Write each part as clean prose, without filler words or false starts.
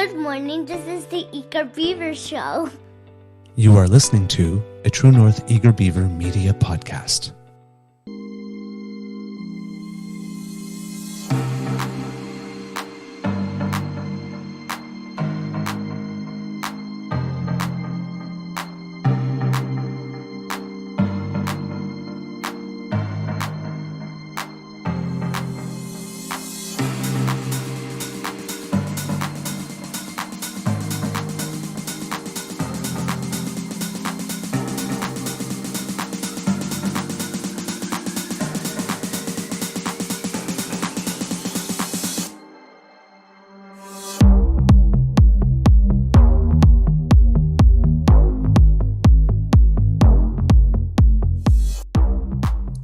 Good morning, this is the Eager Beaver Show. You are listening to a True North Eager Beaver Media Podcast.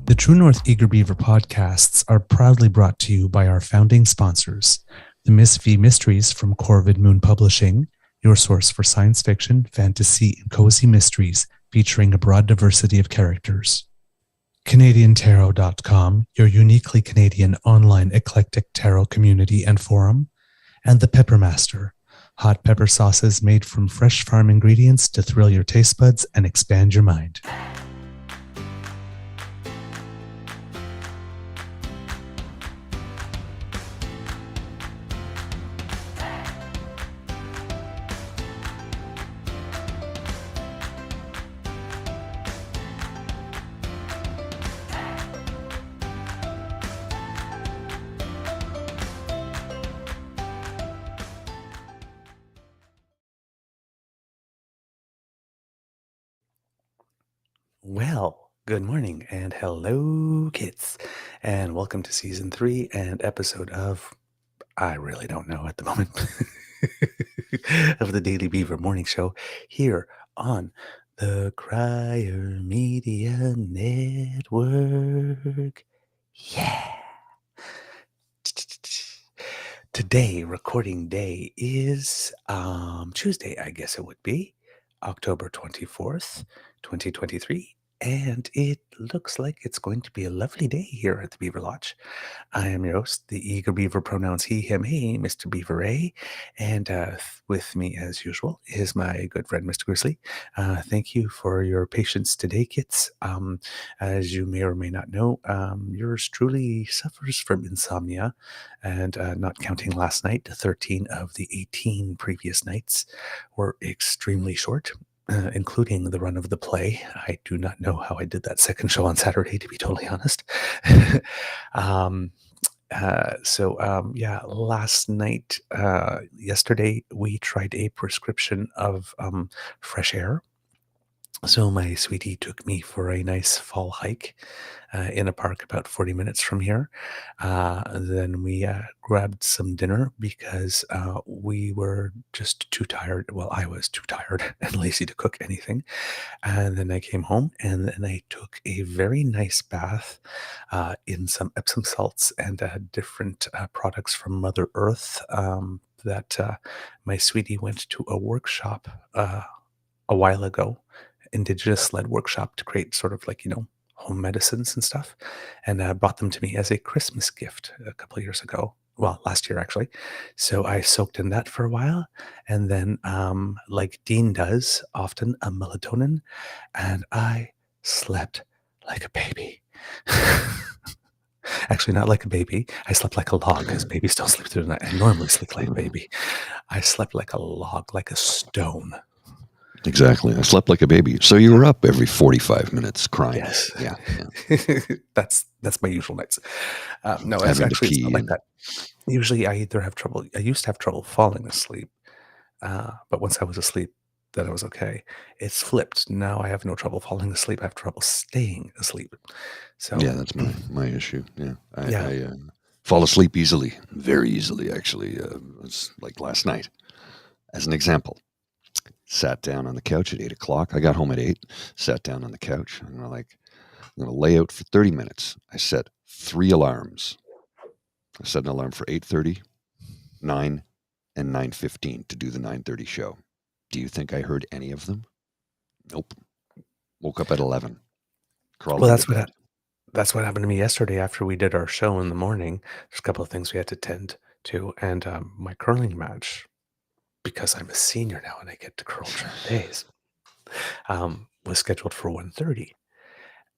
The True North Eager Beaver podcasts are proudly brought to you by our founding sponsors, the Miss V Mysteries from Corvid Moon Publishing, your source for science fiction, fantasy, and cozy mysteries featuring a broad diversity of characters. CanadianTarot.com, your uniquely Canadian online eclectic tarot community and forum, and the Peppermaster, hot pepper sauces made from fresh farm ingredients to thrill your taste buds and expand your mind. Well, good morning and hello, kids, and welcome to season 3 and episode of, I really don't know at the moment, of the Daily Beaver Morning Show here on the Crier Media Network. Yeah. Today, recording day is Tuesday, I guess it would be, October 24th, 2023. And it looks like it's going to be a lovely day here at the Beaver Lodge. I am your host, the Eager Beaver, pronouns he, him, he, Mr. Beaver A. And with me, as usual, is my good friend, Mr. Grizzly. Thank you for your patience today, kids. As you may or may not know, yours truly suffers from insomnia. And not counting last night, 13 of the 18 previous nights were extremely short. Including the run of the play. I do not know how I did that second show on Saturday, to be totally honest. Last night, yesterday, we tried a prescription of fresh air. So my sweetie took me for a nice fall hike in a park about 40 minutes from here. Then we grabbed some dinner because we were just too tired. Well, I was too tired and lazy to cook anything. And then I came home and then I took a very nice bath in some Epsom salts and different products from Mother Earth that my sweetie went to a workshop a while ago, indigenous-led workshop to create sort of like, home medicines and stuff, and brought them to me as a Christmas gift a couple of years ago. Well, last year, actually. So I soaked in that for a while, and then, like Dean does, often a melatonin, and I slept like a baby. Actually, not like a baby. I slept like a log, because babies don't sleep through the night. I normally sleep like a baby. I slept like a log, like a stone. Exactly. I slept like a baby. So you were up every 45 minutes crying. Yes. Yeah. That's my usual nights. No, it's not like that. Usually I used to have trouble falling asleep. But once I was asleep, then I was okay. It's flipped. Now I have no trouble falling asleep. I have trouble staying asleep. So yeah, that's my issue. Yeah. I fall asleep easily, very easily, actually. It's like last night, as an example. Sat down on the couch at 8 o'clock. I got home at 8, sat down on the couch, and I'm going to lay out for 30 minutes. I set 3 alarms. I set an alarm for 8:30, 9, and 9:15 to do the 9:30 show. Do you think I heard any of them? Nope. Woke up at 11. Crawled into bed. That's what happened to me yesterday after we did our show in the morning. There's a couple of things we had to tend to, and my curling match because I'm a senior now and I get to curl during the days, was scheduled for 1:30.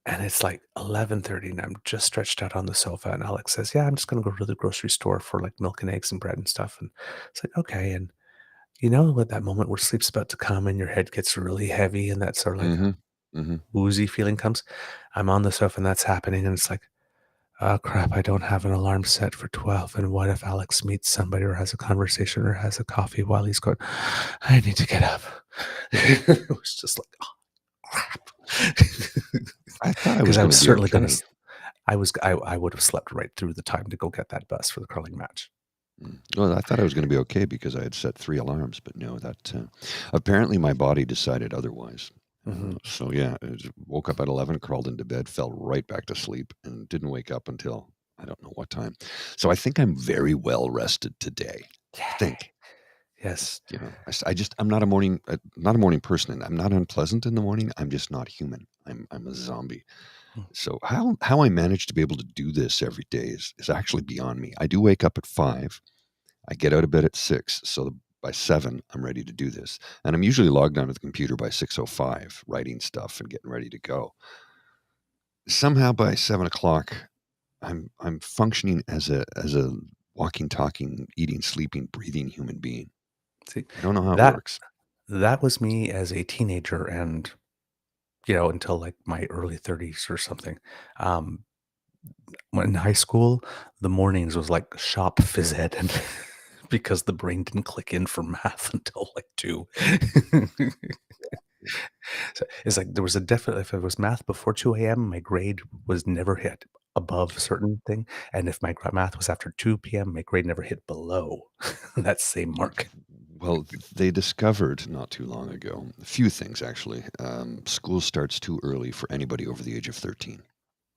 And it's like 11:30 and I'm just stretched out on the sofa. And Alex says, yeah, I'm just going to go to the grocery store for like milk and eggs and bread and stuff. And it's like, okay. And you know, at that moment where sleep's about to come and your head gets really heavy and that sort of like woozy feeling comes, I'm on the sofa and that's happening. And it's like, oh crap, I don't have an alarm set for 12. And what if Alex meets somebody or has a conversation or has a coffee while he's going, I need to get up. It was just like, oh crap. I thought I Because was I going was to be certainly okay. going to, I would have slept right through the time to go get that bus for the curling match. Well, I thought I was going to be okay because I had set 3 alarms, but no, that apparently my body decided otherwise. So yeah, I woke up at 11, crawled into bed, fell right back to sleep, and didn't wake up until I don't know what time. So I think I'm very well rested today. I think. Yes. You know, I'm not a morning person, and I'm not unpleasant in the morning. I'm just not human. I'm a zombie. So how I manage to be able to do this every day is actually beyond me. I do wake up at 5. I get out of bed at 6, so by 7 I'm ready to do this, and I'm usually logged onto the computer by 6:05, writing stuff and getting ready to go. Somehow by 7 o'clock, I'm functioning as a walking, talking, eating, sleeping, breathing human being. See, I don't know how it that works. that was me as a teenager and, you know, until like my early 30s or something. When in high school, the mornings was like shop phys ed and because the brain didn't click in for math until like 2. So it's like there was a definite if it was math before 2 a.m., my grade was never hit above a certain thing, and if my math was after 2 p.m., my grade never hit below that same mark. Well, they discovered not too long ago a few things actually. School starts too early for anybody over the age of 13.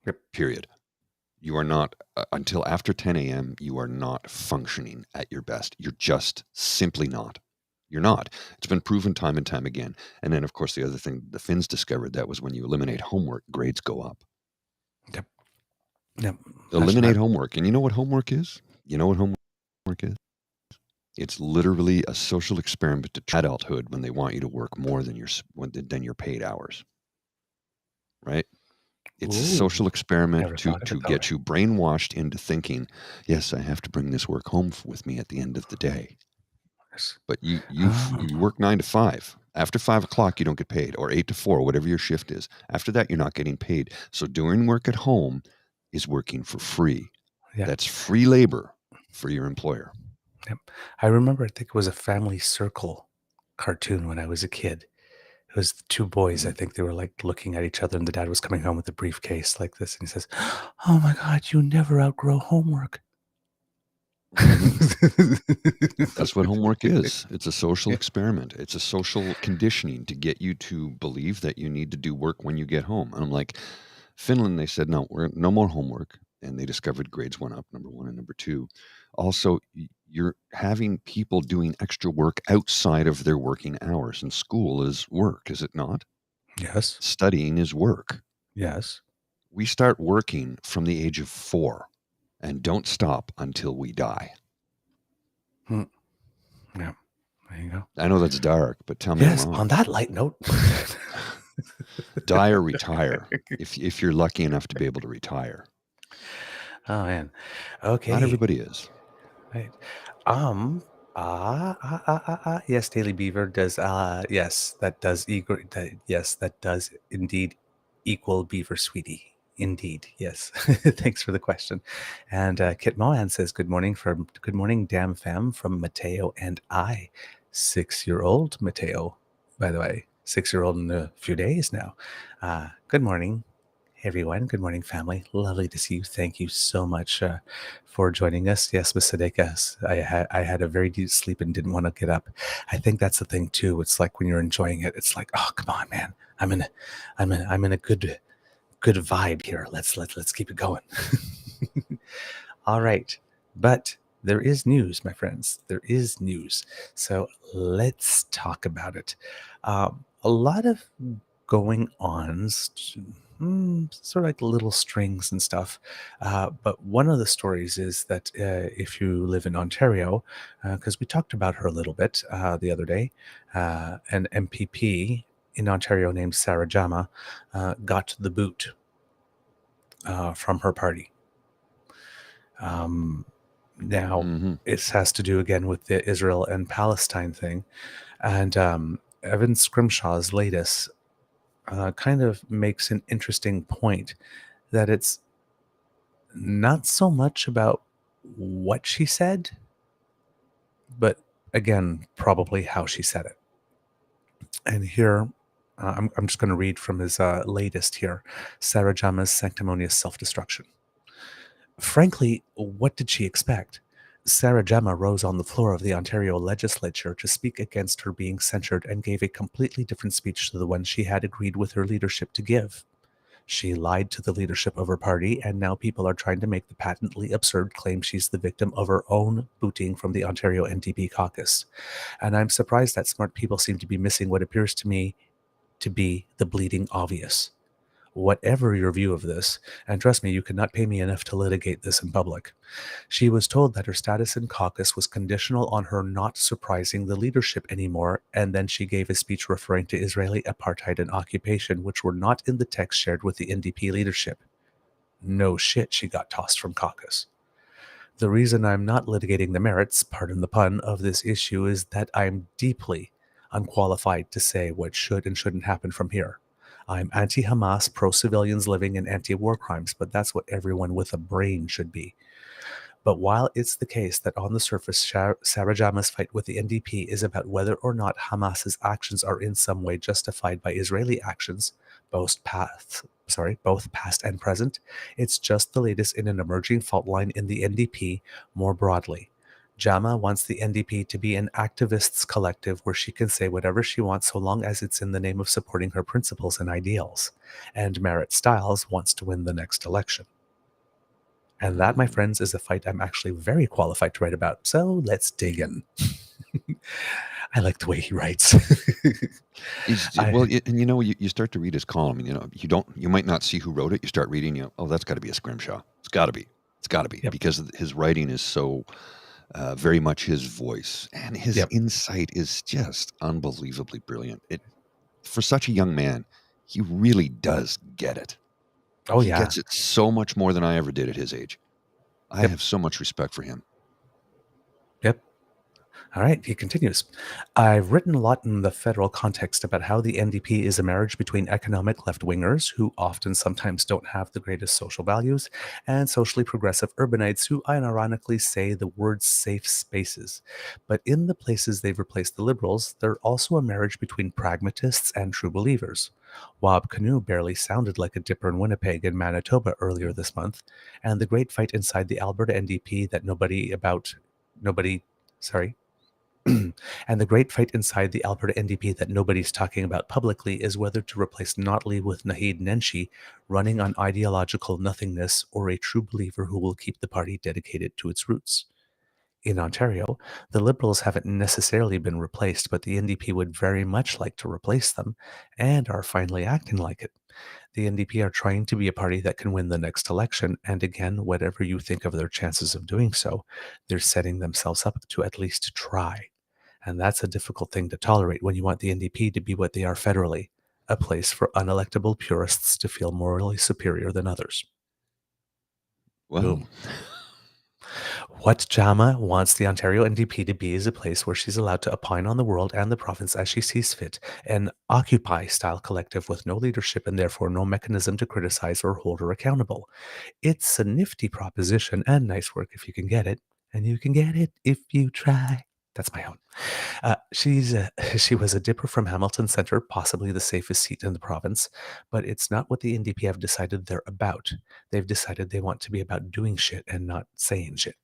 Yep. Period. You are not until after 10 a.m. You are not functioning at your best. You're just simply not. You're not. It's been proven time and time again. And then, of course, the other thing the Finns discovered that was when you eliminate homework, grades go up. Yep. Yep. Eliminate homework, and you know what homework is? You know what homework is? It's literally a social experiment to adulthood when they want you to work more than your paid hours. Right? It's a social Ooh, experiment never to thought of it that get way. you brainwashed into thinking, yes, I have to bring this work home with me at the end of the day. Yes. But you Oh, work 9 to 5. After 5 o'clock, you don't get paid, or 8 to 4, whatever your shift is. After that, you're not getting paid. So doing work at home is working for free. yeah. That's free labor for your employer. Yep. I remember, I think it was a Family Circle cartoon when I was a kid. It was the 2 boys, I Mhm. think they were, like, looking at each other, and the dad was coming home with a briefcase like this, and he says, "Oh my god, you never outgrow homework." Mhm. That's what homework is. It's a social Yeah. experiment. It's a social conditioning to get you to believe that you need to do work when you get home. And I'm like, Finland, they said, no, we're no more homework. And they discovered grades went up, number one. And number two, also, you're having people doing extra work outside of their working hours. And school is work, is it not? Yes. Studying is work. Yes. We start working from the age of 4 and don't stop until we die. Hmm. Yeah. There you go. I know that's dark, but tell me I'm Yes, wrong. on that light note. Die or retire if you're lucky enough to be able to retire. Oh, man. Not Okay. everybody is. Right. Um, yes, Daily Beaver does, yes, that does equal, that, yes, that does indeed equal Beaver Sweetie. Indeed, yes. Thanks for the question. And Kit Mohan says, good morning, Damn Fam from Mateo and I. 6-year-old Mateo, by the way, 6-year-old in a few days now. Good morning, everyone. Good morning, family. Lovely to see you. Thank you so much for joining us. Yes, Miss Sadeka, I had a very deep sleep and didn't want to get up. I think that's the thing too. It's like when you're enjoying it, it's like, oh, come on, man. I'm in a good vibe here. Let's keep it going. All right, but there is news, my friends. There is news. So let's talk about it. A lot of going ons sort of like little strings and stuff. But one of the stories is that if you live in Ontario, because we talked about her a little bit the other day, an MPP in Ontario named Sarah Jama got the boot from her party. Now, Mm-hmm. it has to do again with the Israel and Palestine thing. And Evan Scrimshaw's latest kind of makes an interesting point that it's not so much about what she said, but again, probably how she said it. And here, I'm just going to read from his latest here, Sarah Jama's Sanctimonious Self-Destruction. Frankly, what did she expect? Sarah Jama rose on the floor of the Ontario legislature to speak against her being censured and gave a completely different speech to the one she had agreed with her leadership to give. She lied to the leadership of her party, and now people are trying to make the patently absurd claim she's the victim of her own booting from the Ontario NDP caucus. And I'm surprised that smart people seem to be missing what appears to me to be the bleeding obvious. Whatever your view of this, and trust me, you cannot pay me enough to litigate this in public, she was told that her status in caucus was conditional on her not surprising the leadership anymore, and then she gave a speech referring to Israeli apartheid and occupation, which were not in the text shared with the NDP leadership. No shit, she got tossed from caucus. The reason I'm not litigating the merits, pardon the pun, of this issue is that I'm deeply unqualified to say what should and shouldn't happen from here. I'm anti-Hamas, pro-civilians living, and anti-war crimes, but that's what everyone with a brain should be. But while it's the case that on the surface, Sarah Jama's fight with the NDP is about whether or not Hamas's actions are in some way justified by Israeli actions, both past and present, it's just the latest in an emerging fault line in the NDP more broadly. Jama wants the NDP to be an activists' collective where she can say whatever she wants so long as it's in the name of supporting her principles and ideals. And Merritt Stiles wants to win the next election. And that, my friends, is a fight I'm actually very qualified to write about. So let's dig in. I like the way he writes. And you start to read his column, and you might not see who wrote it. You start reading, oh, that's got to be a Scrimshaw. It's got to be, Yep. because his writing is so very much his voice, and his Yep. insight is just unbelievably brilliant. For such a young man, he really does get it. Oh, He yeah. gets it so much more than I ever did at his age. I Yep. have so much respect for him. Yep. All right, he continues. I've written a lot in the federal context about how the NDP is a marriage between economic left-wingers, who often sometimes don't have the greatest social values, and socially progressive urbanites who unironically say the words safe spaces. But in the places they've replaced the liberals, they're also a marriage between pragmatists and true believers. Wab Kinew barely sounded like a dipper in Winnipeg and Manitoba earlier this month, and the great fight inside the Alberta NDP that and the great fight inside the Alberta NDP that nobody's talking about publicly is whether to replace Notley with Naheed Nenshi, running on ideological nothingness, or a true believer who will keep the party dedicated to its roots. In Ontario, the Liberals haven't necessarily been replaced, but the NDP would very much like to replace them, and are finally acting like it. The NDP are trying to be a party that can win the next election, and again, whatever you think of their chances of doing so, they're setting themselves up to at least try. And that's a difficult thing to tolerate when you want the NDP to be what they are federally, a place for unelectable purists to feel morally superior than others. Well, Boom. What Jama wants the Ontario NDP to be is a place where she's allowed to opine on the world and the province as she sees fit, an Occupy-style collective with no leadership and therefore no mechanism to criticize or hold her accountable. It's a nifty proposition and nice work if you can get it, and you can get it if you try. That's my own. She was a dipper from Hamilton Centre, possibly the safest seat in the province, but it's not what the NDP have decided they're about. They've decided they want to be about doing shit and not saying shit.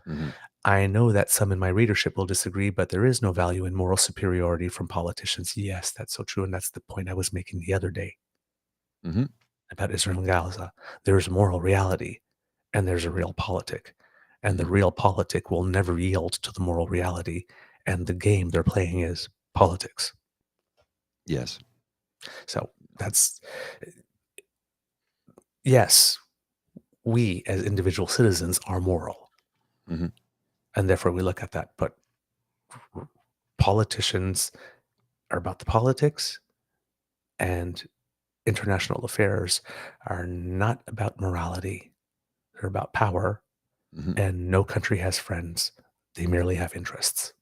mm-hmm. I know that some in my readership will disagree, but there is no value in moral superiority from politicians. Yes, that's so true, and that's the point I was making the other day Mm-hmm. about Israel and Gaza. There's moral reality, and there's a real politic. And the Mm-hmm. real politic will never yield to the moral reality, and the game they're playing is politics. Yes. So that's yes, we as individual citizens are moral, Hmm. and therefore we look at that. But politicians are about the politics, and international affairs are not about morality. They're about power, Hmm. and no country has friends. They merely have interests.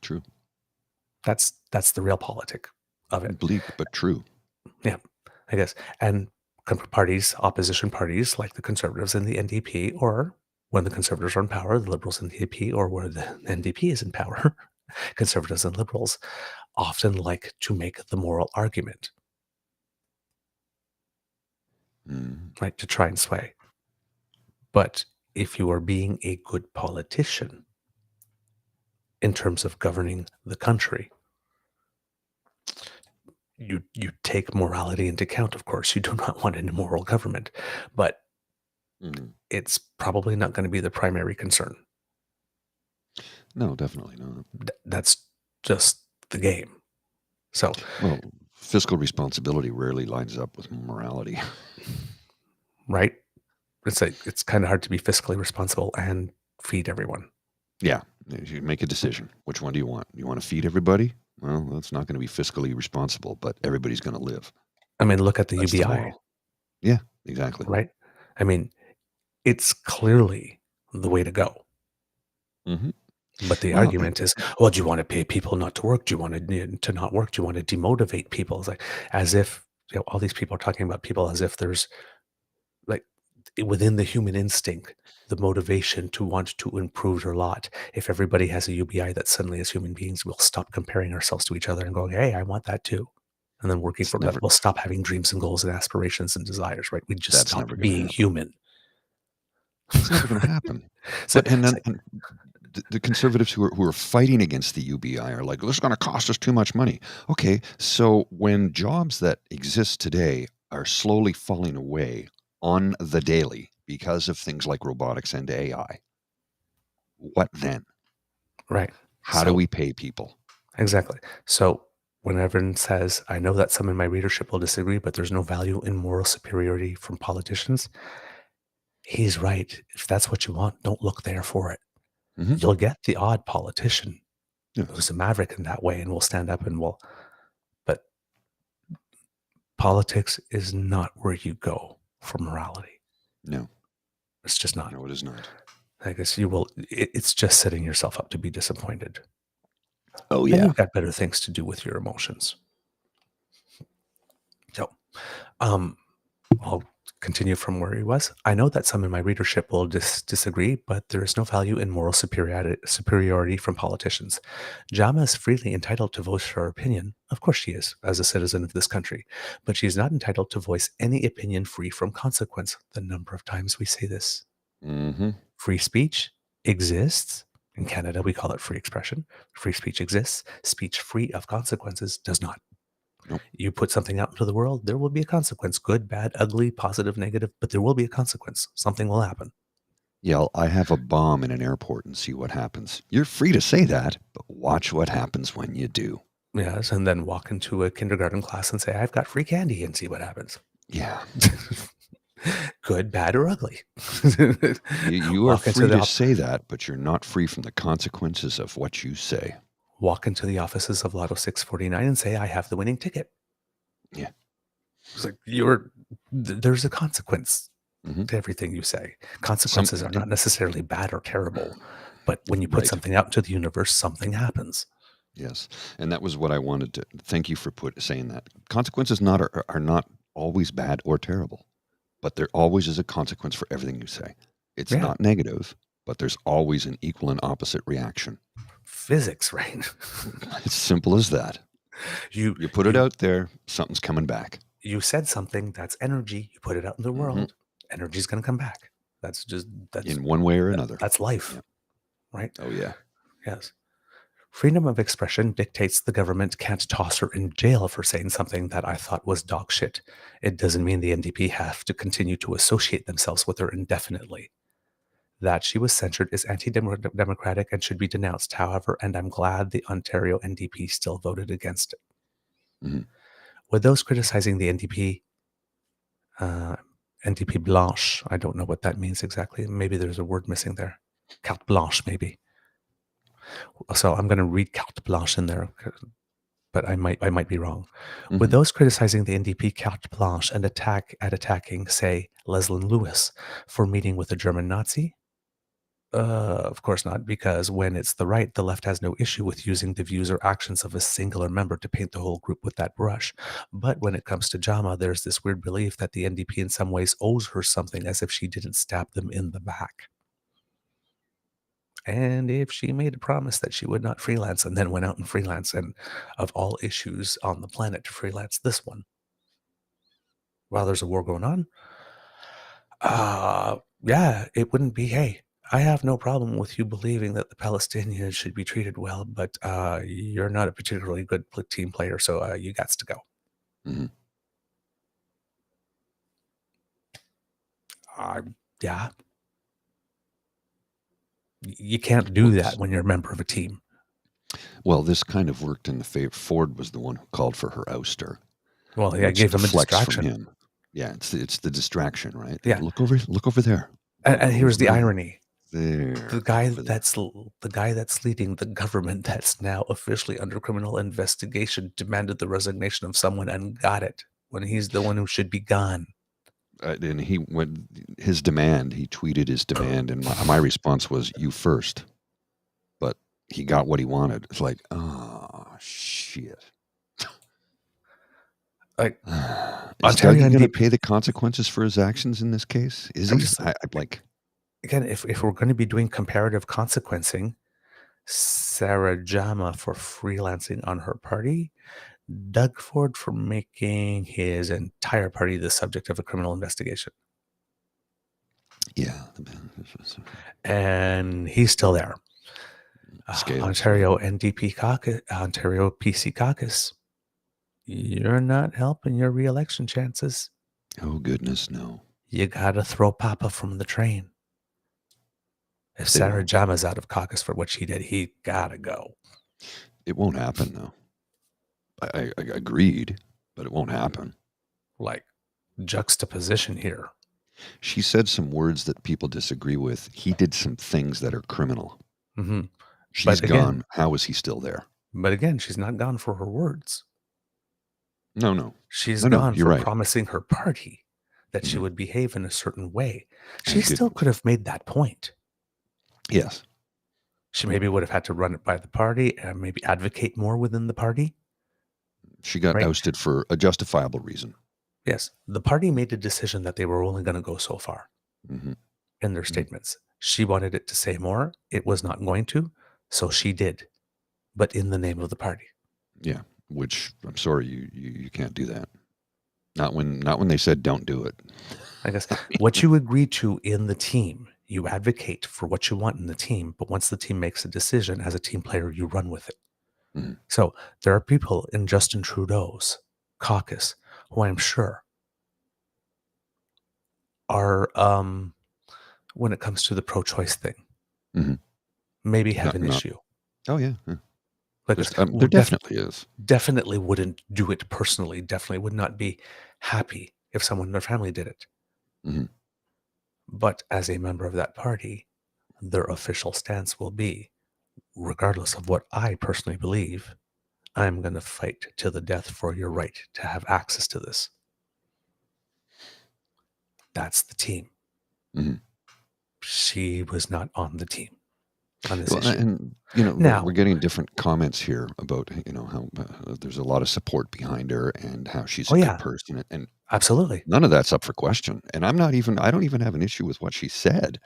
True. That's the real politic of it. Bleak, but true. Yeah, I guess. And opposition parties like the Conservatives and the NDP, or when the Conservatives are in power, the Liberals and the NDP, or where the NDP is in power, Conservatives and Liberals often like to make the moral argument, Mm. right, to try and sway. But if you are being a good politician in terms of governing the country, you take morality into account, of course. You do not want an immoral government, but Mm. it's probably not going to be the primary concern. No, definitely not. That's just the game. So, Well, fiscal responsibility rarely lines up with morality. right? It's kind of hard to be fiscally responsible and feed everyone. Yeah, you make a decision. Which one do you want? You want to feed everybody? Well, that's not going to be fiscally responsible, but everybody's going to live. I mean, look at the That's the UBI, moral. Yeah, exactly. right? I mean, it's clearly the way to go. Hmm. But the Well, argument is, well, do you want to pay people not to work? Do you want to not work? Do you want to demotivate people? It's like as if all these people are talking about people as if there's like within the human instinct, the motivation to want to improve your lot. If everybody has a UBI, that suddenly as human beings, we'll stop comparing ourselves to each other and going, hey, I want that too. And then working it's from that, never. we'll stop having dreams and goals and aspirations and desires, right? We just That's stop never going to being happen. human. It's never going to happen. So But and it's then like, and the conservatives who are fighting against the UBI are like, this is going to cost us too much money. Okay, so when jobs that exist today are slowly falling away on the daily because of things like robotics and AI, what then? right. How do So we pay people? exactly. So when everyone says, I know that some in my readership will disagree, but there's no value in moral superiority from politicians. He's right. If that's what you want, don't look there for it. Hmm. You'll get the odd politician Yes. who's a maverick in that way and will stand up and will, but politics is not where you go for morality. No. It's just not. No, it is not. I guess it's just setting yourself up to be disappointed. Oh And yeah. you've got better things to do with your emotions. So, um, I'll continue from where he was. I know that some in my readership will disagree, but there is no value in moral superiority from politicians. Jama is freely entitled to voice her opinion. Of course she is, as a citizen of this country. But she is not entitled to voice any opinion free from consequence. The number of times we say this. Hmm. Free speech exists. In Canada, we call it free expression. Free speech exists. Speech free of consequences does not. Nope. You put something out into the world, there will be a consequence. Good, bad, ugly, positive, negative, but there will be a consequence. Something will happen. Yeah, I have a bomb in an airport and see what happens. You're free to say that, but watch what happens when you do. Yes, and then walk into a kindergarten class and say, I've got free candy and see what happens. Yeah. Good, bad, or ugly. You are Walk into free the to say that, but you're not free from the consequences of what you say. walk into the offices of Lotto 649 and say, I have the winning ticket. Yeah. It's like there's a consequence Hmm. to everything you say. Consequences are not necessarily bad or terrible, but when you put Right. something out into the universe, something happens. Yes. And that was what I wanted to thank you for saying that. Consequences are not always bad or terrible, but there always is a consequence for everything you say. It's Yeah. not negative, but there's always an equal and opposite reaction. Physics, right? It's simple as that. You You put it out there, something's coming back. You said something, that's energy. You put it out in the Mhm. world, energy's going to come back. That's In one way or another. that's life, Yeah. right? Oh yeah. Yes. Freedom of expression dictates the government can't toss her in jail for saying something that I thought was dog shit. It doesn't mean the NDP have to continue to associate themselves with her indefinitely. That she was censured is anti-democratic and should be denounced, however, and I'm glad the Ontario NDP still voted against it. Mhm. With those criticizing the NDP, Uh, NDP blanche. I don't know what that means exactly. Maybe there's a word missing there. Carte blanche, maybe. So I'm going to read carte blanche in there, but I might be wrong. Would those criticizing the NDP carte blanche and attacking, say, Leslyn Lewis for meeting with a German Nazi? Of course not, because when it's the right, the left has no issue with using the views or actions of a singular member to paint the whole group with that brush. But when it comes to Jama, there's this weird belief that the NDP in some ways owes her something, as if she didn't stab them in the back. And if she made a promise that she would not freelance and then went out and freelance, and of all issues on the planet to freelance this one while there's a war going on, yeah, it wouldn't be, hey, I have no problem with you believing that the Palestinians should be treated well, but you're not a particularly good team player, so you got to go. Yeah. You can't do that when you're a member of a team. Well, this kind of worked in the favor. Ford was the one who called for her ouster. Well, yeah, gave him a distraction. From him. Yeah, it's the distraction, right? Yeah. Look over there. And here's the irony. There. The guy that's leading the government that's now officially under criminal investigation demanded the resignation of someone and got it when he's the one who should be gone. And he tweeted his demand, and my response was, "You first." But he got what he wanted. It's like, oh shit. Like, is Dougie going to pay the consequences for his actions in this case? Is he? Again, if we're going to be doing comparative consequencing, Sarah Jama for freelancing on her party, Doug Ford for making his entire party the subject of a criminal investigation. Yeah. And he's still there. Ontario NDP caucus, Ontario PC caucus. You're not helping your re-election chances. Oh, goodness, no. You got to throw Papa from the train. If Sarah Jama's out of caucus for what she did, he got to go. It won't happen, though. I agreed, but it won't happen. Like, juxtaposition here. She said some words that people disagree with. He did some things that are criminal. She's gone. How is he still there? But again, she's not gone for her words. No. She's gone for promising her party that she would behave in a certain way. She still could have made that point. Yes. She maybe would have had to run it by the party and maybe advocate more within the party. She got ousted for a justifiable reason. Yes. The party made a decision that they were only going to go so far in their statements. She wanted it to say more. It was not going to. So she did. But in the name of the party. Yeah. Which, I'm sorry, you can't do that. Not when they said don't do it. I guess what you agree to in the team, you advocate for what you want in the team. But once the team makes a decision as a team player, you run with it. So there are people in Justin Trudeau's caucus who I'm sure are, when it comes to the pro-choice thing, maybe have an issue. Oh, yeah. Like there definitely is. Definitely wouldn't do it personally. Definitely would not be happy if someone in their family did it. But as a member of that party, their official stance will be, regardless of what I personally believe, I'm going to fight to the death for your right to have access to this. That's the team. She was not on the team on this issue. And, now, we're getting different comments here about, how there's a lot of support behind her and how she's a good person. And absolutely. None of that's up for question. And I don't even have an issue with what she said.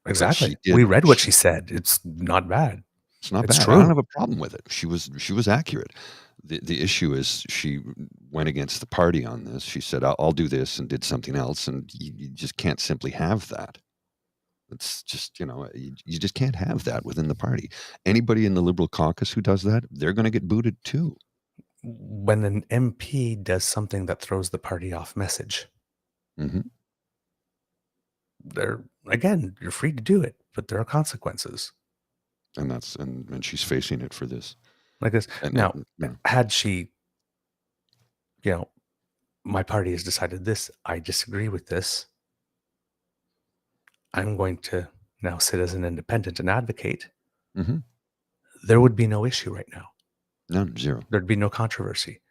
Exactly. We read what she said. It's not bad. It's not bad. True. I don't have a problem with it. She was accurate. The issue is she went against the party on this. She said, I'll do this, and did something else. And you just can't simply have that. It's just, you just can't have that within the party. Anybody in the Liberal caucus who does that, they're going to get booted too. When an MP does something that throws the party off message, you're free to do it, but there are consequences. And she's facing it for this. Like this. Now, had she, my party has decided this. I disagree with this. I'm going to now sit as an independent and advocate. Mm-hmm. There would be no issue right now. None, zero. There'd be no controversy.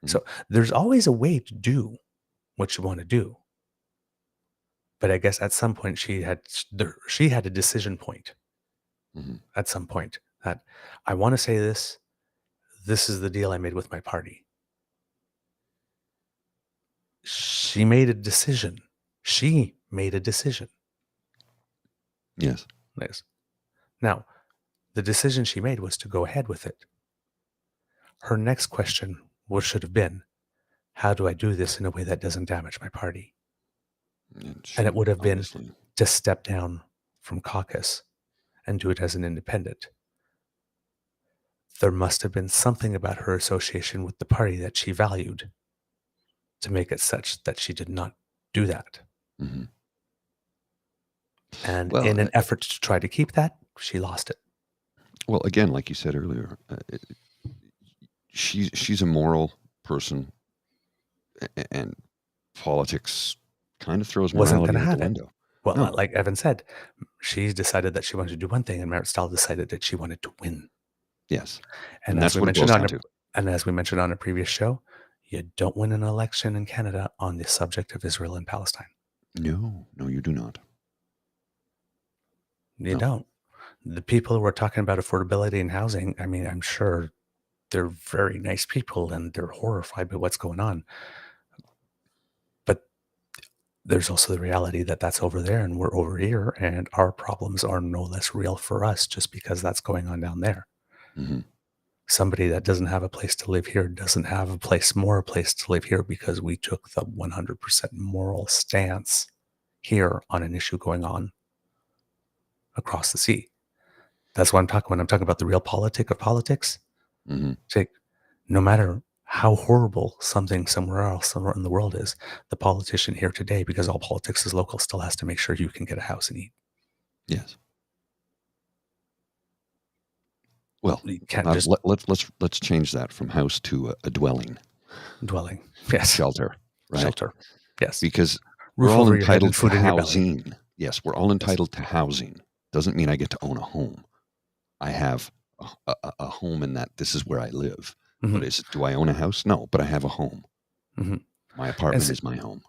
So there's always a way to do what you want to do. But I guess at some point she had a decision point. At some point that I want to say this. This is the deal I made with my party. She made a decision. Yes. Yes. Now, the decision she made was to go ahead with it. Her next question should have been, how do I do this in a way that doesn't damage my party? And it would have been to step down from caucus and do it as an independent. There must have been something about her association with the party that she valued to make it such that she did not do that. And in an effort to try to keep that, she lost it. Well, again, like you said earlier, she's a moral person, and politics kind of throws morality out the window. Well, like Evan said, she decided that she wanted to do one thing, and Marit Stahl decided that she wanted to win. Yes, and that's what it boils down to. And as we mentioned on a previous show, you don't win an election in Canada on the subject of Israel and Palestine. No, you do not. You don't. The people who are talking about affordability and housing, I mean, I'm sure they're very nice people and they're horrified by what's going on. But there's also the reality that that's over there and we're over here, and our problems are no less real for us just because that's going on down there. Somebody that doesn't have a place to live here doesn't have a place to live here because we took the 100% moral stance here on an issue going on across the sea. That's what I'm talking when I'm talking about the real politic of politics. It's like, no matter how horrible something somewhere in the world is, the politician here today, because all politics is local, still has to make sure you can get a house and eat. Yes. Well, you can't let's change that from house to a dwelling. Dwelling, yes. Shelter, right? Shelter, yes. Because we're all entitled to housing. Yes, we're all entitled to housing. Doesn't mean I get to own a home. I have a home in that this is where I live. But do I own a house? No, but I have a home. My apartment is my home.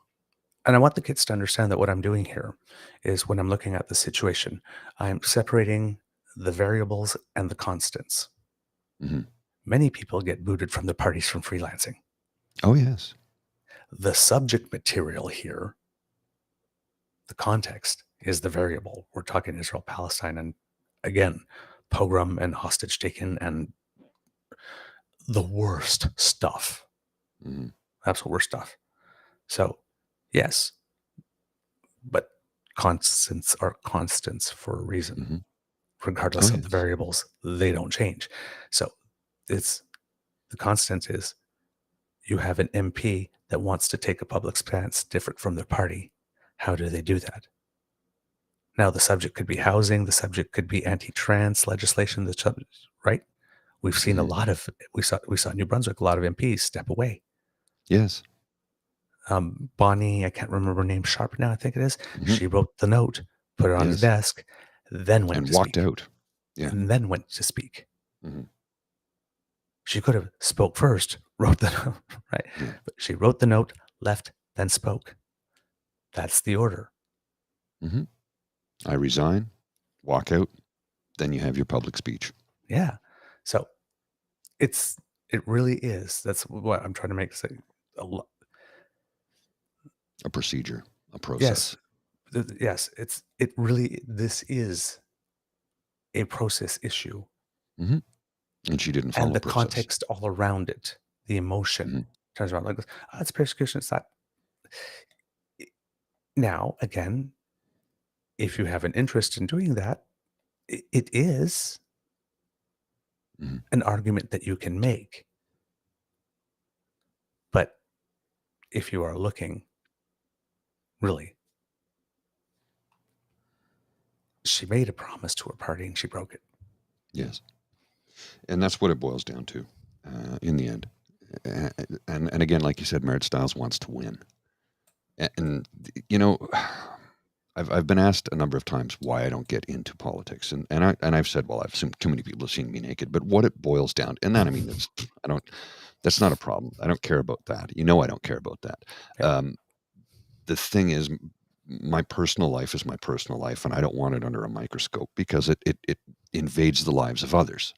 And I want the kids to understand that what I'm doing here is when I'm looking at the situation, I'm separating the variables and the constants. Many people get booted from the parties from freelancing. Oh, yes. The subject material here, the context, is the variable. We're talking Israel, Palestine, and again, pogrom and hostage taken and the worst stuff. Absolute worst stuff. So, yes, but constants are constants for a reason. Regardless of the variables, they don't change. So it's the constant is you have an MP that wants to take a public stance different from their party. How do they do that? Now, the subject could be housing. The subject could be anti-trans legislation. Right? We've seen a lot of. We saw New Brunswick. A lot of MPs step away. Yes. Bonnie, I can't remember her name. Sharp now, I think it is. She wrote the note, put it on his desk, then went and to walked speak. out. Yeah. And then went to speak. She could have spoke first, wrote the note, right? But she wrote the note, left, then spoke. That's the order. I resign, walk out, then you have your public speech. Yeah. So it really is. That's what I'm trying to make say. A procedure, a process. Yes. This is a process issue. And she didn't follow and the process. Context all around it, the emotion turns around like this. Oh, it's persecution. It's that. Now, again, if you have an interest in doing that, it is an argument that you can make. But if you are looking, really, she made a promise to her party and she broke it. Yes. And that's what it boils down to in the end. And again, like you said, Merit Styles wants to win. And you know, I've been asked a number of times why I don't get into politics, and I've said, well, I've seen too many people have seen me naked. But what it boils down, and that I mean, I don't. That's not a problem. I don't care about that. You know, I don't care about that. Yeah. The thing is, my personal life is my personal life, and I don't want it under a microscope because it invades the lives of others.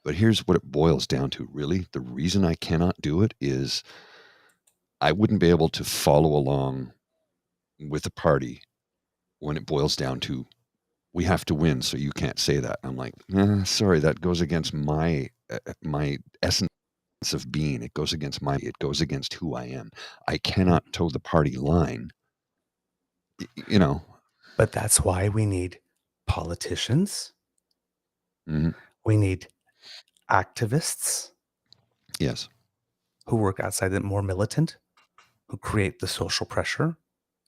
But here's what it boils down to, really. The reason I cannot do it is I wouldn't be able to follow along with a party when it boils down to we have to win, so you can't say that. I'm like, sorry, that goes against my essence of being. It goes against who I am. I cannot toe the party line. You know. But that's why we need politicians. Mm-hmm. We need activists. Yes. Who work outside that, more militant, who create the social pressure,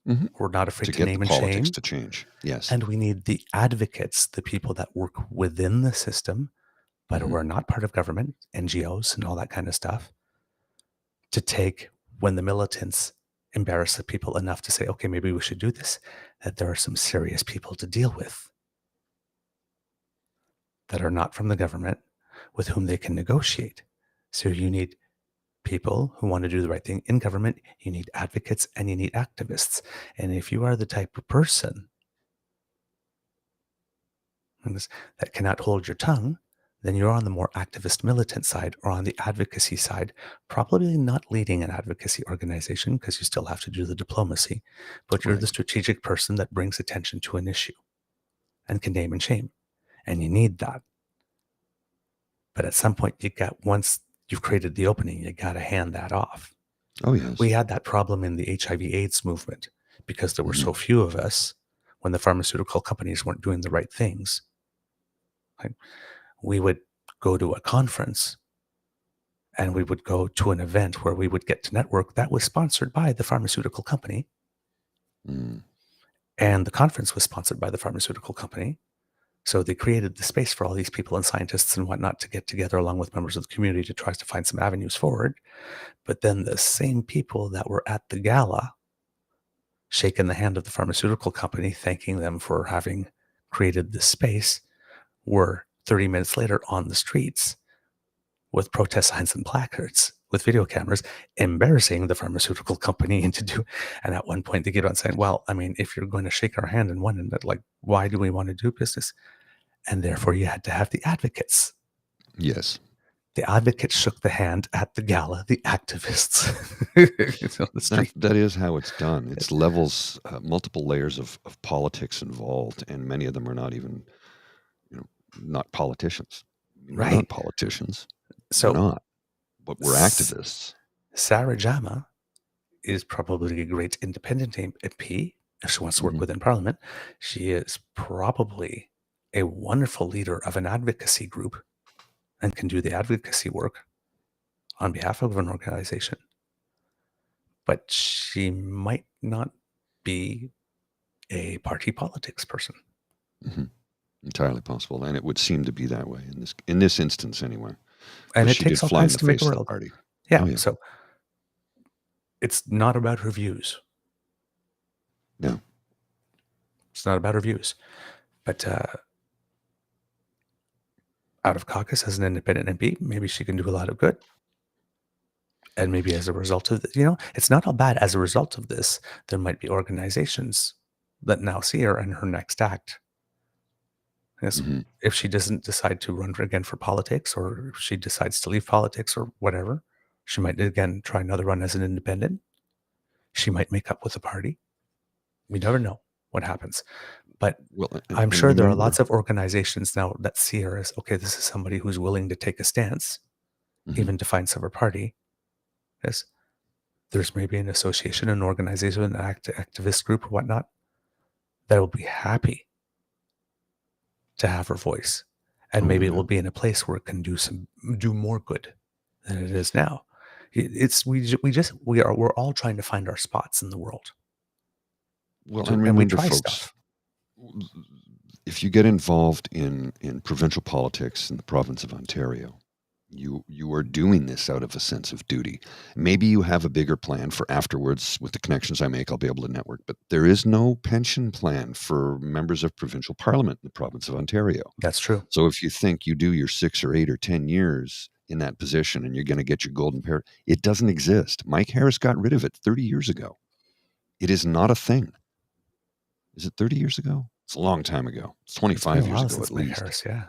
mm-hmm. who are not afraid to get name the and politics shame. to change. Yes. And we need the advocates, the people that work within the system, but mm-hmm. who are not part of government, NGOs and all that kind of stuff, to take when the militants embarrass the people enough to say, okay, maybe we should do this, that there are some serious people to deal with that are not from the government with whom they can negotiate. So you need people who want to do the right thing in government, you need advocates, and you need activists. And if you are the type of person that cannot hold your tongue, then you're on the more activist militant side or on the advocacy side, probably not leading an advocacy organization because you still have to do the diplomacy, but you're the strategic person that brings attention to an issue and can name and shame. And you need that. But at some point, once you've created the opening, you got to hand that off. Oh, yes. We had that problem in the HIV/AIDS movement because there were so few of us when the pharmaceutical companies weren't doing the right things. We would go to a conference and we would go to an event where we would get to network that was sponsored by the pharmaceutical company. And the conference was sponsored by the pharmaceutical company. So they created the space for all these people and scientists and whatnot to get together along with members of the community to try to find some avenues forward. But then the same people that were at the gala shaking the hand of the pharmaceutical company, thanking them for having created this space, were 30 minutes later on the streets with protest signs and placards with video cameras, embarrassing the pharmaceutical company and at one point they get on saying, well, I mean, if you're going to shake our hand in one end, like, why do we want to do business? And therefore you had to have the advocates. Yes. The advocates shook the hand at the gala, the activists on the street. That is how it's done. It's levels, multiple layers of politics involved, and many of them are not even, not politicians. We're not politicians. So we're not, but we're activists. Sarah Jama is probably a great independent MP if she wants to work within Parliament. She is probably a wonderful leader of an advocacy group and can do the advocacy work on behalf of an organization. But she might not be a party politics person. Entirely possible, and it would seem to be that way in this instance, anyway. And it takes all kinds to make a world. Party. Yeah, so it's not about her views. No, it's not about her views. But out of caucus as an independent MP, maybe she can do a lot of good. And maybe as a result of this, it's not all bad. As a result of this, there might be organizations that now see her in her next act. Yes, if she doesn't decide to run again for politics, or if she decides to leave politics or whatever, she might again try another run as an independent. She might make up with a party. We never know what happens. But I'm sure there are lots of organizations now that see her as, okay, this is somebody who's willing to take a stance, even to find some party. Yes, there's maybe an association, an organization, an activist group or whatnot that will be happy to have her voice. And maybe it will be in a place where it can do more good than it is now. We're all trying to find our spots in the world. Well, and remember, folks, if you get involved in provincial politics in the province of Ontario, You are doing this out of a sense of duty. Maybe you have a bigger plan for afterwards. With the connections I make, I'll be able to network. But there is no pension plan for members of provincial parliament in the province of Ontario. That's true. So if you think you do your 6 or 8 or 10 years in that position and you're going to get your golden parrot, it doesn't exist. Mike Harris got rid of it 30 years ago. It is not a thing. Is it 30 years ago? It's a long time ago. It's 25 years ago at Mike least. Harris, yeah.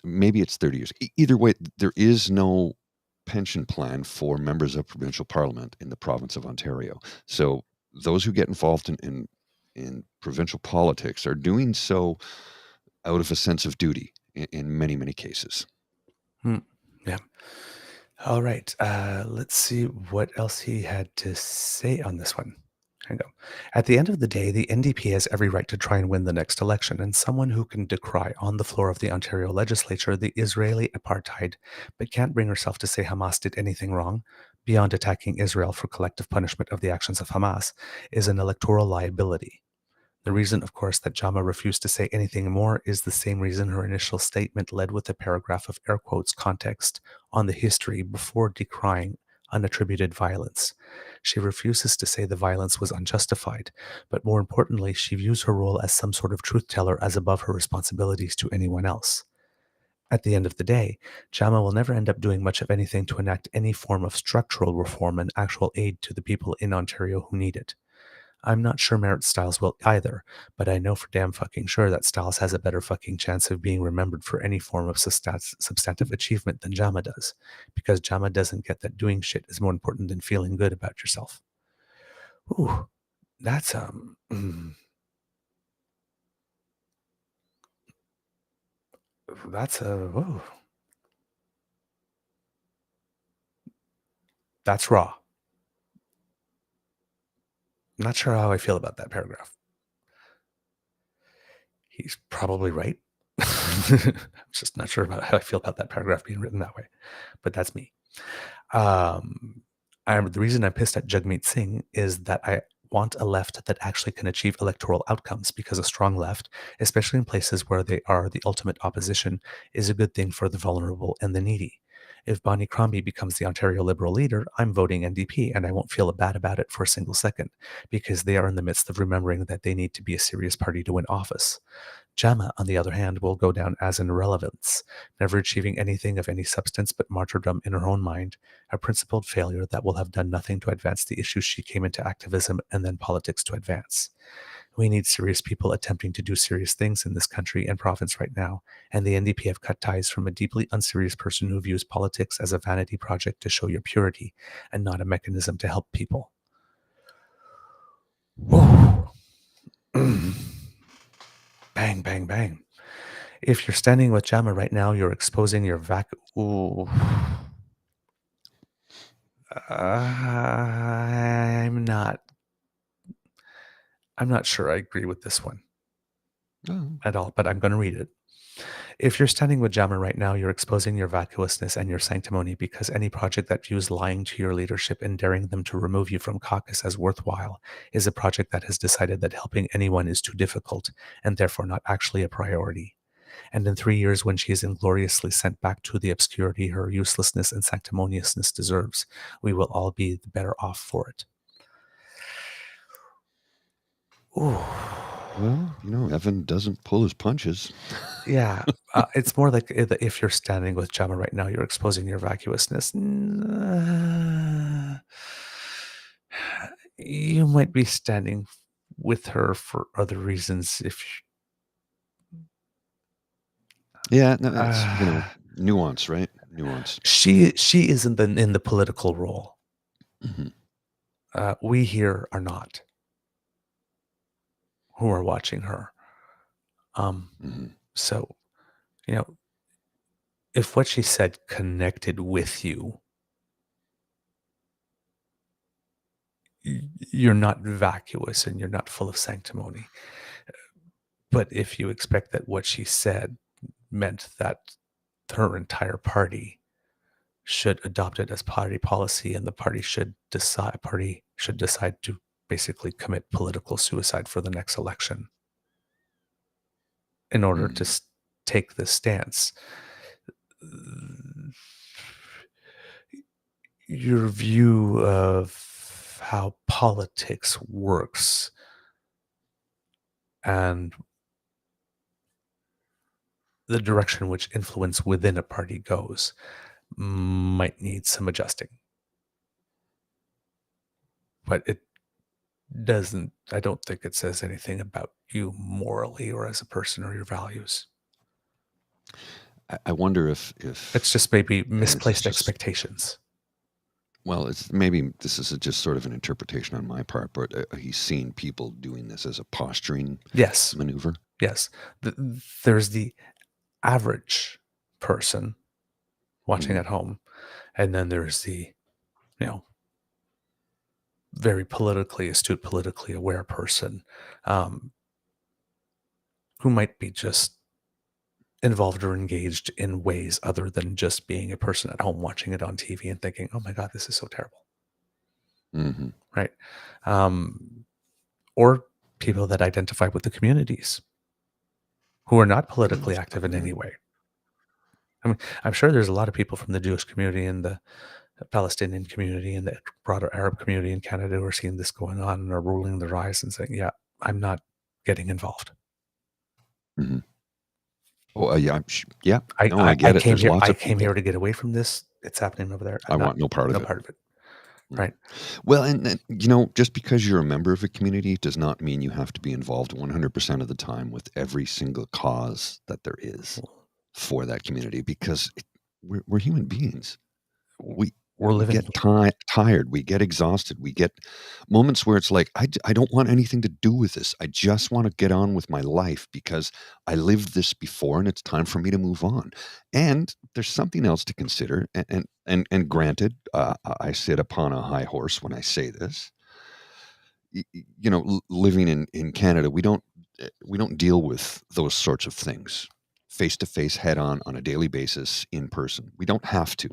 Maybe it's 30 years. Either way, there is no pension plan for members of provincial parliament in the province of Ontario. So those who get involved in provincial politics are doing so out of a sense of duty in many, many cases. Yeah. All right. Let's see what else he had to say on this one. Here we go. At the end of the day, the NDP has every right to try and win the next election, and someone who can decry on the floor of the Ontario legislature the Israeli apartheid, but can't bring herself to say Hamas did anything wrong, beyond attacking Israel for collective punishment of the actions of Hamas, is an electoral liability. The reason, of course, that Jama refused to say anything more is the same reason her initial statement led with a paragraph of air quotes context on the history before decrying unattributed violence. She refuses to say the violence was unjustified, but more importantly, she views her role as some sort of truth teller as above her responsibilities to anyone else. At the end of the day, Jama will never end up doing much of anything to enact any form of structural reform and actual aid to the people in Ontario who need it. I'm not sure Merritt Stiles will either, but I know for damn fucking sure that Stiles has a better fucking chance of being remembered for any form of substantive achievement than Jama does, because Jama doesn't get that doing shit is more important than feeling good about yourself. Ooh, that's that's raw. Not sure how I feel about that paragraph. He's probably right. I'm just not sure about how I feel about that paragraph being written that way, but that's me. The reason I'm pissed at Jagmeet Singh is that I want a left that actually can achieve electoral outcomes, because a strong left, especially in places where they are the ultimate opposition, is a good thing for the vulnerable and the needy. If Bonnie Crombie becomes the Ontario Liberal leader, I'm voting NDP, and I won't feel bad about it for a single second, because they are in the midst of remembering that they need to be a serious party to win office. Jama, on the other hand, will go down as an irrelevance, never achieving anything of any substance but martyrdom in her own mind, a principled failure that will have done nothing to advance the issues she came into activism and then politics to advance. We need serious people attempting to do serious things in this country and province right now, and the NDP have cut ties from a deeply unserious person who views politics as a vanity project to show your purity and not a mechanism to help people. Whoa. Bang, bang, bang. If you're standing with Jama right now, you're exposing your Ooh. I'm not sure I agree with this one at all, but I'm going to read it. If you're standing with Jama right now, you're exposing your vacuousness and your sanctimony, because any project that views lying to your leadership and daring them to remove you from caucus as worthwhile is a project that has decided that helping anyone is too difficult and therefore not actually a priority. And in 3 years, when she is ingloriously sent back to the obscurity her uselessness and sanctimoniousness deserves, we will all be the better off for it. Ooh. Well, Evan doesn't pull his punches. Yeah, it's more like if you're standing with Jama right now, you're exposing your vacuousness. You might be standing with her for other reasons. Yeah, no, that's nuance, right? Nuance. She is in the political role. Mm-hmm. We here are not, who are watching her. So, if what she said connected with you, you're not vacuous and you're not full of sanctimony. But if you expect that what she said meant that her entire party should adopt it as party policy, and the party should decide to basically commit political suicide for the next election in order to take this stance, your view of how politics works and the direction which influence within a party goes might need some adjusting. But it doesn't, I don't think it says anything about you morally or as a person or your values. I wonder if It's just maybe and this is misplaced just expectations. well, it's maybe this is just sort of an interpretation on my part, but he's seen people doing this as a posturing Yes, maneuver. yes. There's the average person watching Mhm. at home, and then there's the, you know, very politically astute, politically aware person um, who might be just involved or engaged in ways other than just being a person at home watching it on TV and thinking, "Oh my God, this is so terrible," Mhm. right? Or people that identify with the communities who are not politically active in Yeah. any way. I mean, I'm sure there's a lot of people from the Jewish community and the Palestinian community and the broader Arab community in Canada who are seeing this going on and are rolling their eyes and saying, "Yeah, I'm not getting involved. Mhm. Oh, yeah, yeah. I, No, I I, I get it. came There's here. lots I of came here people. to get away from this. It's happening over there. I I'm not want no part of no it. part of it." Mm. Right? Well, and just because you're a member of a community does not mean you have to be involved 100% of the time with every single cause that there is for that community because we're human beings. We We're we living. get tired, we get exhausted, we get moments where it's like, I don't want anything to do with this. I just want to get on with my life because I lived this before and it's time for me to move on. And there's something else to consider. And granted, I sit upon a high horse when I say this. Living in Canada, we don't deal with those sorts of things face to face, head on a daily basis in person. We don't have to.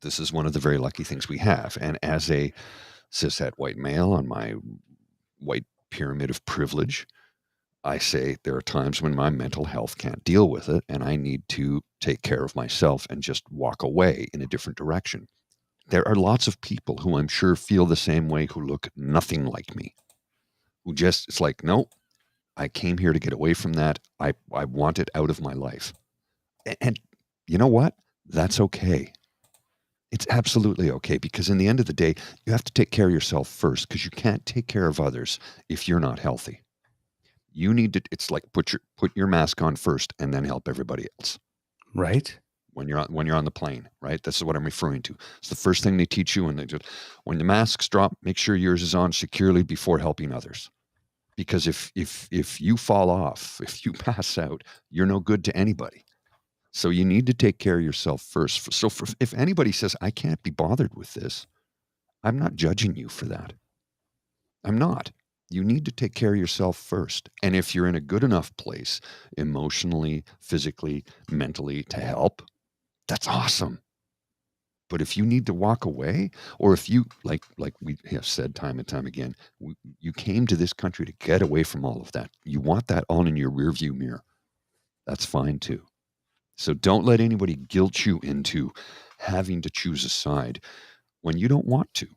This is one of the very lucky things we have. And as a cishet white male on my white pyramid of privilege, I say there are times when my mental health can't deal with it and I need to take care of myself and just walk away in a different direction. There are lots of people who I'm sure feel the same way who look nothing like me, who just, it's like, no, I came here to get away from that. I want it out of my life. And you know what? That's okay. It's absolutely okay because in the end of the day, you have to take care of yourself first because you can't take care of others if you're not healthy. You need to it's like put your mask on first and then help everybody else Right? when you're on the plane, right? This is what I'm referring to. It's the first thing they teach you when the masks drop, make sure yours is on securely before helping others. Because if you fall off, if you pass out, you're no good to anybody. So you need to take care of yourself first. So if anybody says I can't be bothered with this, I'm not judging you for that. I'm not. You need to take care of yourself first. And if you're in a good enough place emotionally, physically, mentally to help, that's awesome. But if you need to walk away, or if you like we have said time and time again, you came to this country to get away from all of that. You want that all in your rearview mirror. That's fine too. So don't let anybody guilt you into having to choose a side when you don't want to.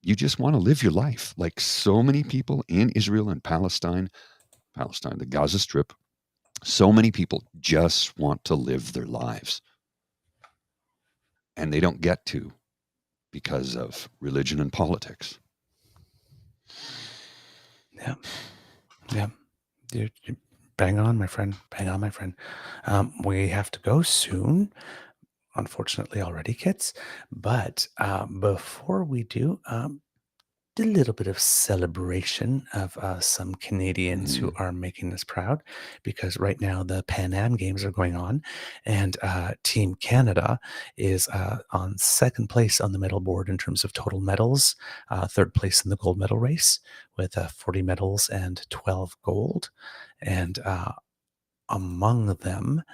You just want to live your life like so many people in Israel and Palestine, the Gaza Strip. So many people just want to live their lives and they don't get to because of religion and politics. Yeah. Yeah. You bang on, my friend. Bang on, my friend. We have to go soon. Unfortunately, already, kids. But before we do, a little bit of celebration of some Canadians who Mhm. are making us proud because right now the Pan Am Games are going on, and Team Canada is on second place on the medal board in terms of total medals, third place in the gold medal race with 40 medals and 12 gold. And among them,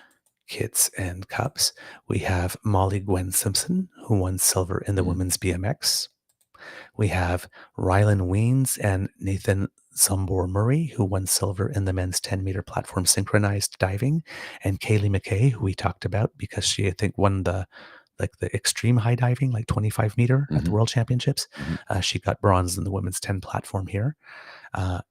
kits and cups, we have Molly Gwen Simpson, who won silver in the Mhm. women's BMX. We have Rylan Weens and Nathan Zumbor Murray, who won silver in the men's 10-meter platform synchronized diving, and Kaylee McKay, who we talked about because she, I think, won the like the extreme high diving, like 25 meter at the World Championships. She got bronze in the women's 10 platform here.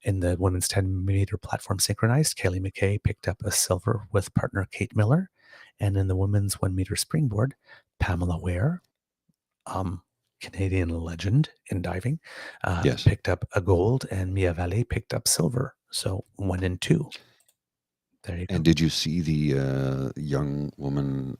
In the women's 10 meter platform synchronized, Kaylee McKay picked up a silver with partner Kate Miller. And in the women's 1 meter springboard, Pamela Ware, Canadian legend in diving, Yes. picked up a gold, and Mia Vallée picked up silver. So 1 and 2. There you go. And did you see the young woman?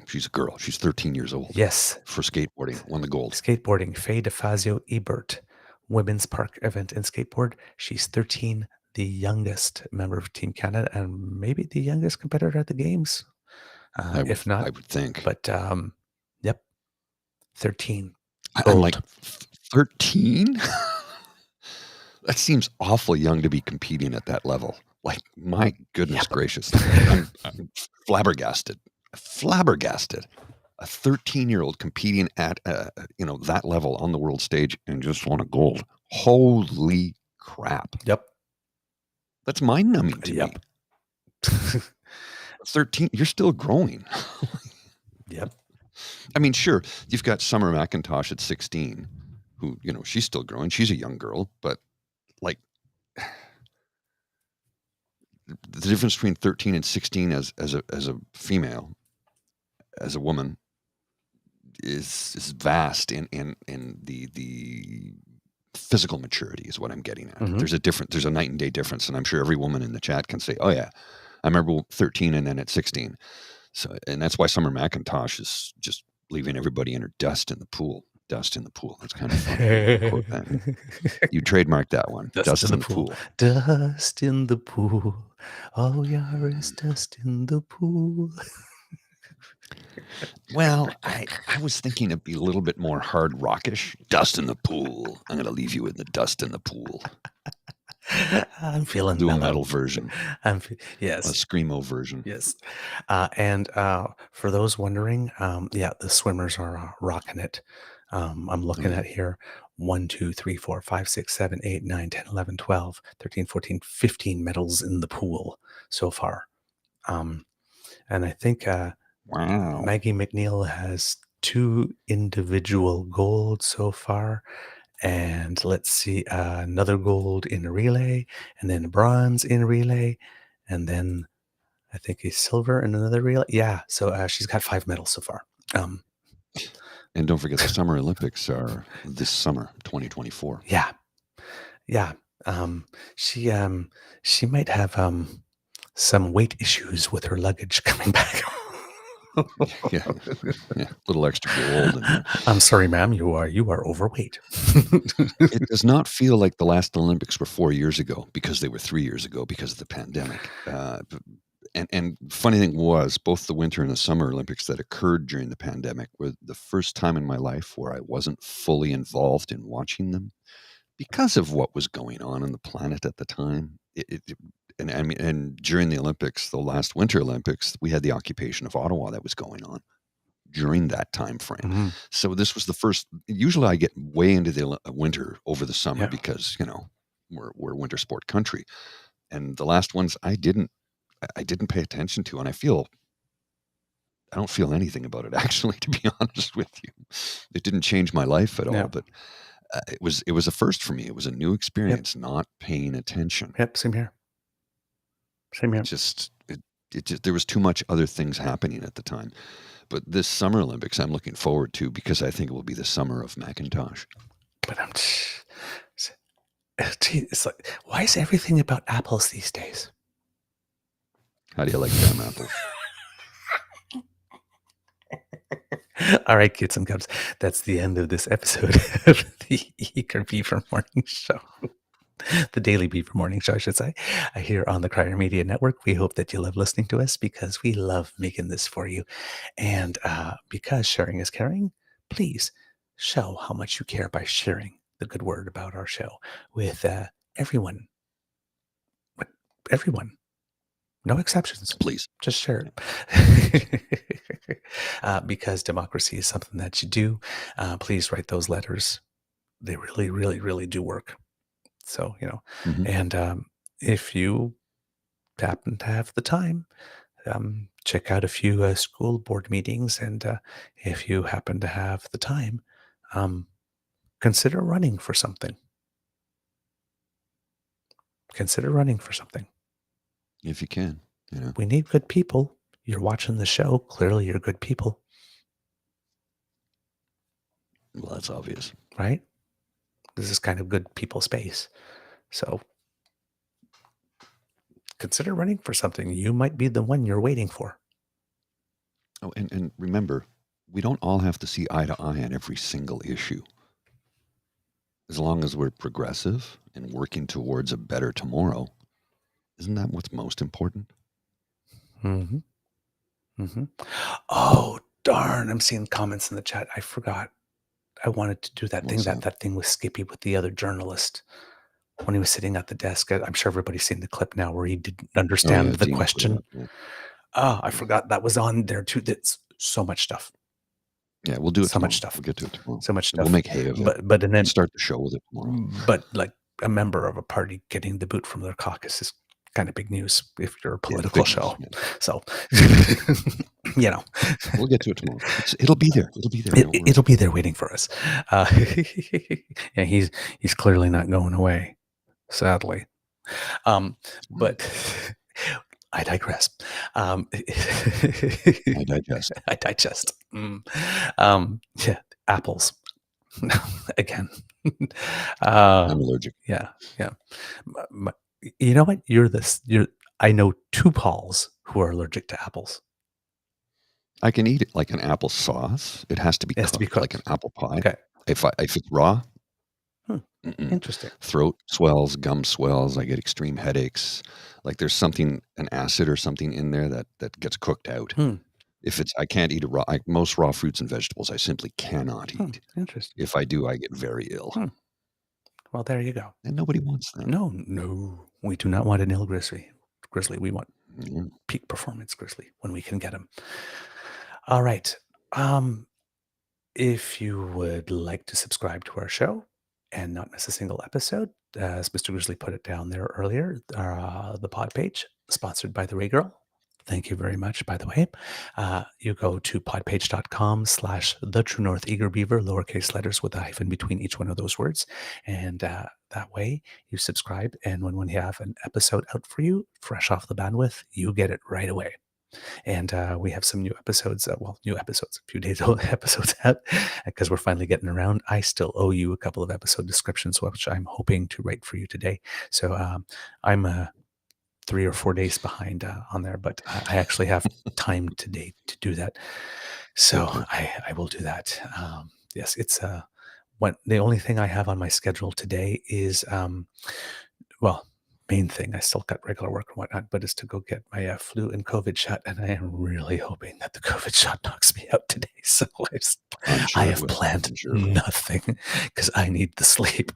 She's a girl. She's 13 years old. Yes. For skateboarding, won the gold. Skateboarding, Faye DeFazio Ebert, women's park event in skateboard. She's 13, the youngest member of Team Canada, and maybe the youngest competitor at the games. If not, I would think. But yep, 13. I'm like 13. That seems awful young to be competing at that level. Like, my goodness gracious, I'm flabbergasted. Flabbergasted. A 13-year-old competing at that level on the world stage and just won a gold. Holy crap! Yep, that's mind-numbing to me. 13, you're still growing. Yep. I mean, sure, you've got Summer McIntosh at 16, who she's still growing. She's a young girl, but like the difference between 13 and 16 as a female, as a woman, is vast in the physical maturity is what I'm getting at. There's a night and day difference, and I'm sure every woman in the chat can say, oh yeah, I remember 13 and then at 16. So, and that's why Summer McIntosh is just leaving everybody in her dust in the pool. Dust in the pool. That's kind of fun. You trademarked that one. Dust in the pool. Dust in the pool. All you is dust in the pool. Well, I was thinking it'd be a little bit more hard rockish. Dust in the pool. I'm going to leave you in the dust in the pool. I'm feeling do a metal version. Yes, a screamo version. Yes, and for those wondering, the swimmers are rocking it. I'm looking at here 1, 2, 3, 4, 5, 6, 7, 8, 9, 10, 11, 12, 13, 14, 15 medals in the pool so far. And I think wow, Maggie McNeil has 2 individual golds so far. And let's see, another gold in relay, and then bronze in relay, and then I think a silver in another relay. Yeah, so she's got 5 medals so far. And don't forget the Summer Olympics are this summer, 2024. Yeah. She might have some weight issues with her luggage coming back. yeah, a little extra gold. I'm sorry, ma'am. You are overweight. It does not feel like the last Olympics were 4 years ago, because they were 3 years ago because of the pandemic. And funny thing was, both the Winter and the Summer Olympics that occurred during the pandemic were the first time in my life where I wasn't fully involved in watching them because of what was going on the planet at the time. And during the Olympics, the last Winter Olympics, we had the occupation of Ottawa that was going on during that time frame. So this was the first. Usually, I get way into the winter over the summer because we're a winter sport country, and the last ones I didn't pay attention to, and I don't feel anything about it, actually, to be honest with you. It didn't change my life at all, but it was a first for me. It was a new experience, not paying attention. Yep, same here. There was too much other things happening at the time. But this Summer Olympics, I'm looking forward to, because I think it will be the summer of Macintosh. But it's like, why is everything about apples these days? How do you like them apples? All right, kids and cubs, that's the end of this episode of the Eager Beaver Morning Show. The Daily Beaver Morning Show, I should say, here on the Crier Media Network. We hope that you love listening to us, because we love making this for you. And because sharing is caring, please show how much you care by sharing the good word about our show with everyone. Everyone. No exceptions. Please. Just share it. Because democracy is something that you do. Please write those letters. They really, really, really do work. So, and if you happen to have the time, check out a few school board meetings, and if you happen to have the time, um, consider running for something. Consider running for something. If you can, We need good people. You're watching the show. Clearly, you're good people, Well, that's obvious. right? This is kind of good people space. So consider running for something. You might be the one you're waiting for. Oh, and remember, we don't all have to see eye to eye on every single issue. As long as we're progressive and working towards a better tomorrow, isn't that what's most important? Mm-hmm. Mm-hmm. Oh, darn. I'm seeing comments in the chat. I forgot. I wanted to do that What's thing, that? that thing with Skippy with the other journalist when he was sitting at the desk. I'm sure everybody's seen the clip now where he didn't understand the Tina put it question. up, yeah. Oh, I forgot that was on there too. That's so much stuff. Yeah, we'll do it So tomorrow. much stuff. We'll get to it tomorrow. So much And we'll stuff. make hay of it. But and then Start the show with it tomorrow. But like a member of a party getting the boot from their caucus is kind of big news if you're a political show. News, yeah. So, We'll get to it tomorrow. It'll be there. It'll be there. It'll be there waiting for us. Yeah, he's clearly not going away, sadly. But I digress. I digest. I digest. Yeah, apples. Again. I'm allergic. Yeah. You know what? I know 2 Pauls who are allergic to apples. I can eat it like an apple sauce. It has to be cooked like an apple pie. Okay. If it's raw, Interesting. Throat swells, gum swells. I get extreme headaches. Like there's something, an acid or something in there that gets cooked out. I can't eat most raw fruits and vegetables, I simply cannot eat. Interesting. If I do, I get very ill. Well, there you go. And nobody wants that. No, we do not want an ill grizzly. We want peak performance grizzly when we can get him. All right. If you would like to subscribe to our show and not miss a single episode, as Mr. Grizzly put it down there earlier, the pod page, sponsored by the Ray Girl. Thank you very much, by the way. You go to podpage.com/The True North Eager Beaver, lowercase letters with a hyphen between each one of those words. And that way you subscribe. And when we have an episode out for you, fresh off the bandwidth, you get it right away. And we have some new episodes, a few days old episodes out, because we're finally getting around. I still owe you a couple of episode descriptions, which I'm hoping to write for you today. So I'm 3 or 4 days behind on there, but I actually have time today to do that. So I will do that. Yes, it's the only thing I have on my schedule today is, main thing, I still got regular work and whatnot, but is to go get my flu and COVID shot. And I am really hoping that the COVID shot knocks me out today. So I have planned nothing because I need the sleep.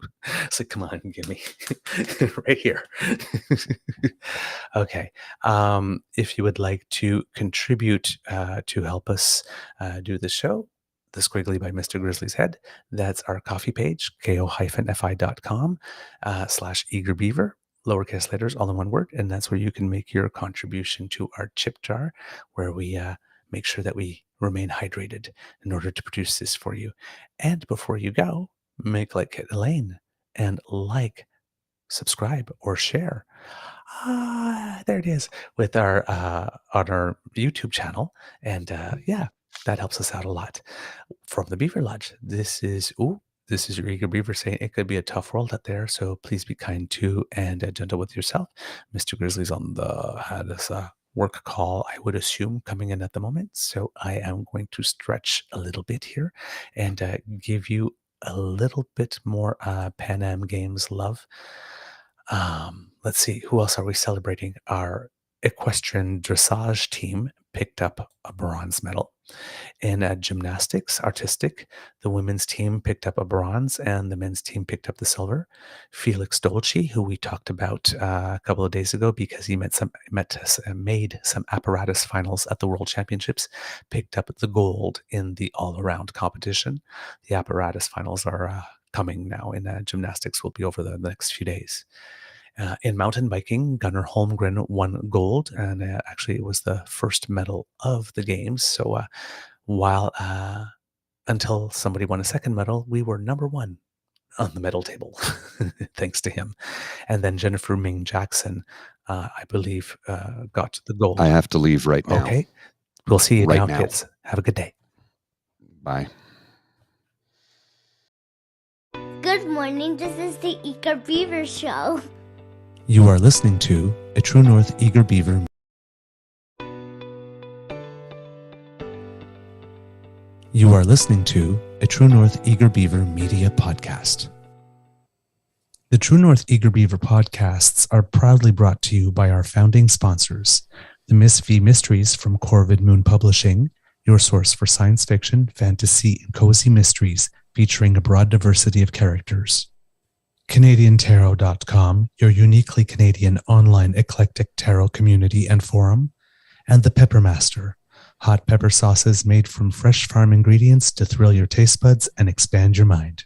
So come on, give me right here. Okay. If you would like to contribute to help us do the show, The Squiggly by Mr. Grizzly's Head, that's our coffee page, ko-fi.com/eagerbeaver. Lowercase letters, all in one word, and that's where you can make your contribution to our chip jar, where we make sure that we remain hydrated in order to produce this for you. And before you go, make like Elaine and subscribe, or share. There it is with our on our YouTube channel, and that helps us out a lot. From the Beaver Lodge, this is your Eager Beaver saying it could be a tough world out there, so please be kind to and gentle with yourself. Mr. Grizzly's had this work call, I would assume, coming in at the moment, so I am going to stretch a little bit here and give you a little bit more Pan Am Games love. Let's see, who else are we celebrating? Our equestrian dressage team picked up a bronze medal. In gymnastics, artistic, the women's team picked up a bronze and the men's team picked up the silver. Felix Dolce, who we talked about a couple of days ago because he made some apparatus finals at the World Championships, picked up the gold in the all-around competition. The apparatus finals are coming now in gymnastics, will be over the next few days. In mountain biking, Gunnar Holmgren won gold, and actually it was the first medal of the games. So while until somebody won a second medal, we were number one on the medal table, thanks to him. And then Jennifer Ming Jackson, I believe, got the gold. I have to leave right now. Okay. We'll see you Right now, now. kids. Have a good day. Bye. Good morning, this is the Eager Beaver Show. You are listening to a True North Eager Beaver. You are listening to a True North Eager Beaver media podcast. The True North Eager Beaver podcasts are proudly brought to you by our founding sponsors, the Miss V Mysteries from Corvid Moon Publishing, your source for science fiction, fantasy, and cozy mysteries featuring a broad diversity of characters. CanadianTarot.com, your uniquely Canadian online eclectic tarot community and forum, and The Peppermaster, hot pepper sauces made from fresh farm ingredients to thrill your taste buds and expand your mind.